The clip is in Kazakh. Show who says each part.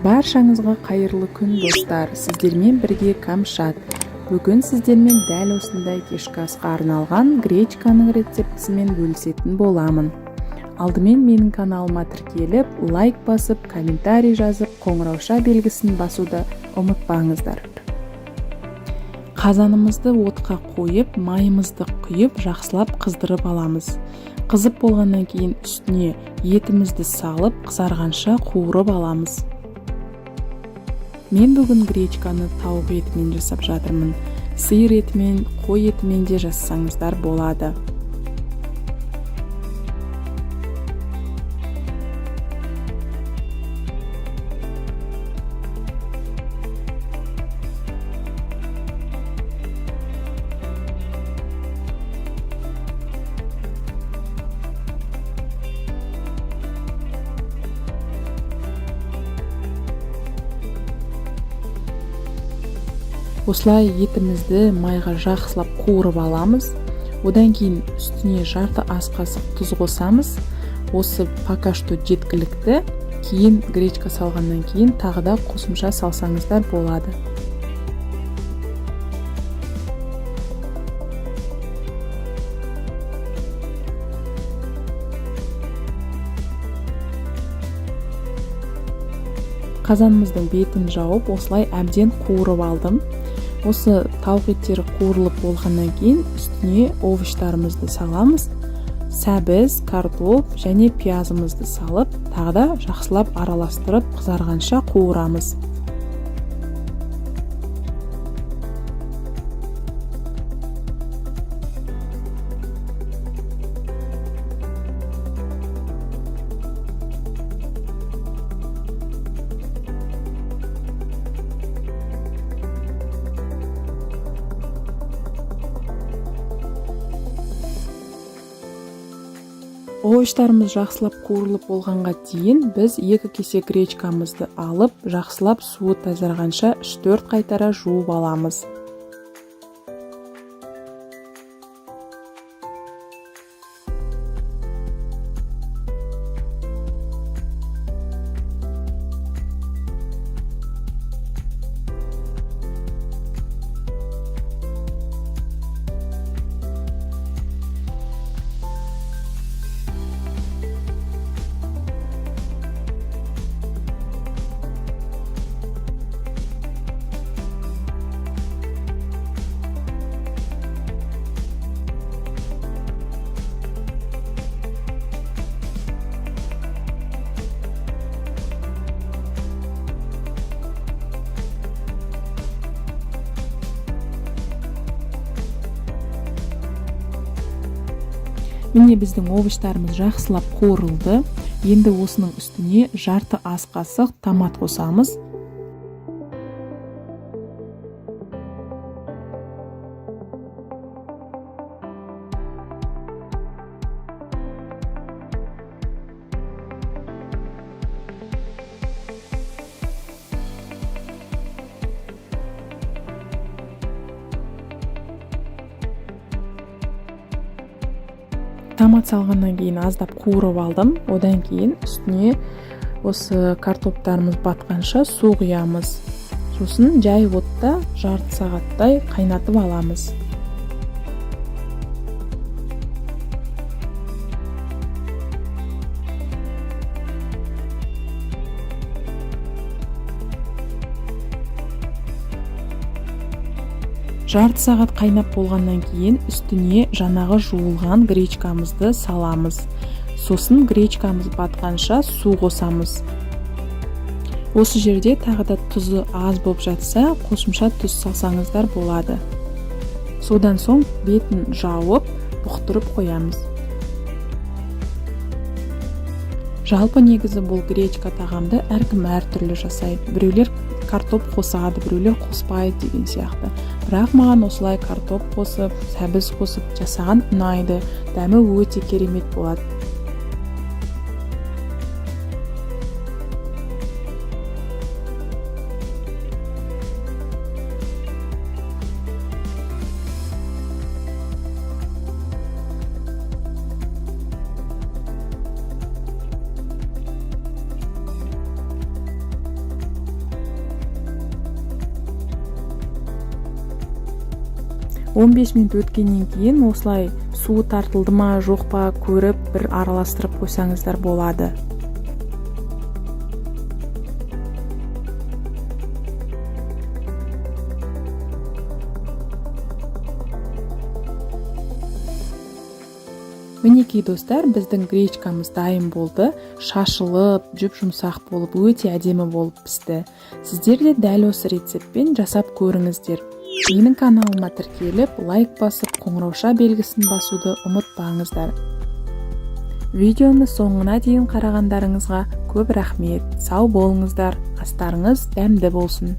Speaker 1: Баршаңызға қайырлы күн достар, сіздермен бірге Камшат. Бүгін сіздермен дәл осындай кешкі асқа арналған гречканың рецептісімен бөлісетін боламын. Алдымен менің каналыма тіркеліп, лайк басып, комментарий жазып, қоңырауша белгісін басуды ұмытпаңыздар. Қазанымызды отқа қойып, майымызды құйып, жақсылап қыздырып аламыз. Қызып болғаннан кейін үстіне етімізді салып, қызарғанша қуырып аламыз. Мен бүгін гречканы тауық етімен жасап жатырмын. Сиыр етімен, қой етімен де жасасаңыздар болады. Осылай етімізді майға жақсылап қуырып аламыз. Одан кейін үстіне жарты ас қасық тұз қосамыз. Осы пока что жеткілікті. Кейін гречка салғаннан кейін тағы да қосымша салсаңыздар болады. Қазанымыздың бетін жауып, осылай әбден қуырып алдым. Осы тауық еттері қуырылып болғаннан кейін үстіне овощтарымызды саламыз. Сәбіз, картоп және пиязымызды салып, тағы да жақсылап араластырып қызарғанша қуырамыз. Овощтарымыз жақсылап қуырылып болғанға дейін біз 2 кесе гречкамызды алып, жақсылап суы тазарғанша 3-4 қайтара жуып аламыз. Міне біздің овощтарымыз жақсылап қуырылды. Енді осының үстіне жарты ас қасық томат қосамыз. Томат салғаннан кейін аздап қуырып алдым. Одан кейін үстіне осы картоптарымыз батқанша су құямыз. Сосын жай отта жарты сағаттай қайнатып аламыз. Жарты сағат қайнап болғаннан кейін үстіне жаңағы жуылған гречкамызды саламыз. Сосын гречкамыз батқанша су қосамыз. Осы жерде тағы да тұзы аз болып жатса, қосымша тұз салсаңыздар болады. Содан соң бетін жауып, бұқтырып қоямыз. Жалпы негізі бұл гречка тағамды әркім әртүрлі жасайды. Біреулер картоп қосады, біреулер қоспайды деген сияқты. Бірақ маған осылай картоп қосып, сәбіз қосып жасаған ұнайды. Дәмі өте керемет болады. 15 минут өткеннен кейін осылай суы тартылды ма жоқ па көріп бір араластырып қойсаңыздар болады. Мінекей достар, біздің гречкамыз дайын болды. Шашылып, жүп-жұмсақ болып, өте әдемі болып пісті. Сіздер де дәл осы рецептпен жасап көріңіздер. Менің каналыма тіркеліп, лайк басып, қоңырауша белгісін басуды ұмытпаңыздар. Видеоны соңына дейін қарағандарыңызға көп рахмет. Сау болыңыздар, астарыңыз дәмді болсын.